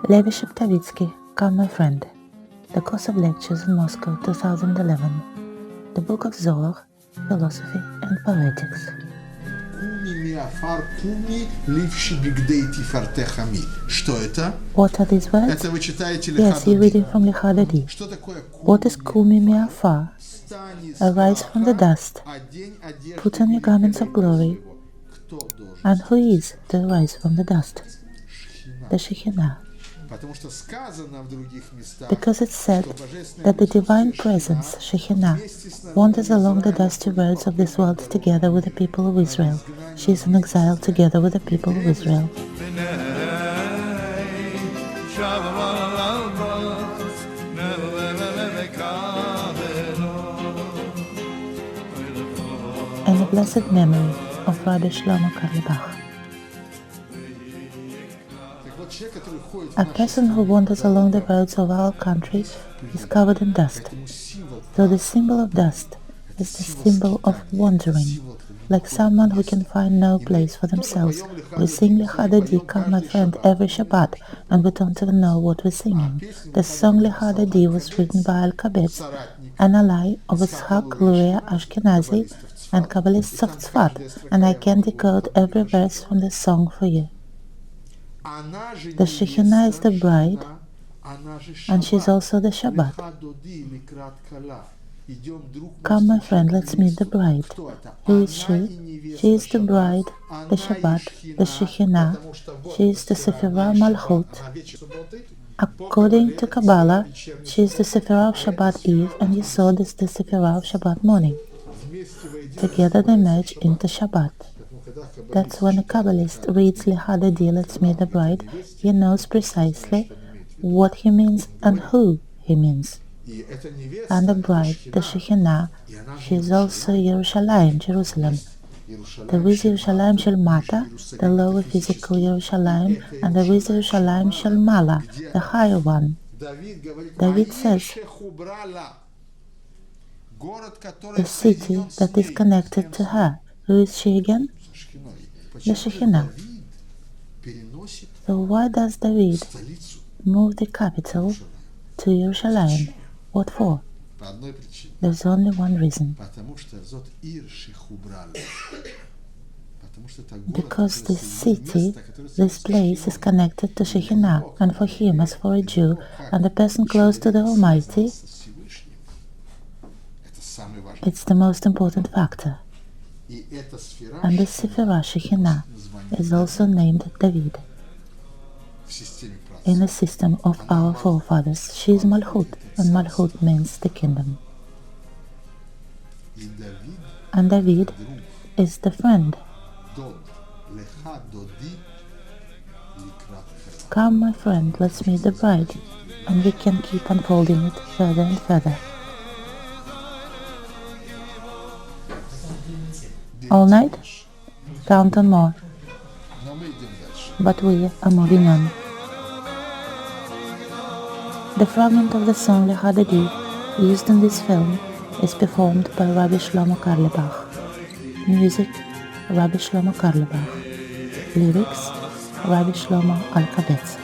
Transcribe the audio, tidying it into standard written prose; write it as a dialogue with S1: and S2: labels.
S1: Levi Sheptovitsky, Come My Friend. The Course of Lectures in Moscow, 2011. The Book of Zohar, Philosophy and Poetics. What are these words? Yes, you're reading from Lichadadi. What is Kumi Mi'afar? Arise from the dust, put on your garments of glory. And who is to rise from the dust? The Shechinah. Because it's said that the divine presence, Shechinah, wanders along the dusty roads of this world together with the people of Israel. She is in exile together with the people of Israel. And the blessed memory of Rabbi Shlomo Carlebach. A person who wanders along the roads of our country is covered in dust. So the symbol of dust is the symbol of wandering, like someone who can find no place for themselves. We sing Lichadadi, Come My Friend, every Shabbat, and we don't even know what we're singing. The song Lichadadi was written by Al-Kabetz, an ally of Yitzhak Luria Ashkenazi and Kabbalists of Tzfat, and I can decode every verse from the song for you. The Shechinah is the bride, and she's also the Shabbat. Come, my friend, let's meet the bride. Who is she? She is the bride, the Shabbat, the Shechinah. She is the Sephirah Malchut. According to Kabbalah, she is the Sephirah of Shabbat Eve, and Yesod is the Sephirah of Shabbat morning. Together they merge into Shabbat. That's when a Kabbalist reads Lichadadi, let's meet the bride, he knows precisely what he means and who he means. And the bride, the Shechinah, she is also Yerushalayim, Jerusalem. There is Yerushalayim Shel Mata, the lower physical Yerushalayim, and there is Yerushalayim Shel Mala, the higher one. David says, the city that is connected to her. Who is she again? The Shechinah. So why does David move the capital to Yerushalayim? What for? There's only one reason. Because this city, this place is connected to Shechinah, and for him, as for a Jew, and a person close to the Almighty, it's the most important factor. And this Sephirah Shechinah is also named David. In the system of our forefathers, she is Malchut, and Malchut means the kingdom. And David is the friend. Come, my friend, let's meet the bride, and we can keep unfolding it further and further. All night? Count on more. But we are moving on. The fragment of the song Lichadadi used in this film is performed by Rabbi Shlomo Carlebach. Music, Rabbi Shlomo Carlebach. Lyrics, Rabbi Shlomo Al-Kabetz.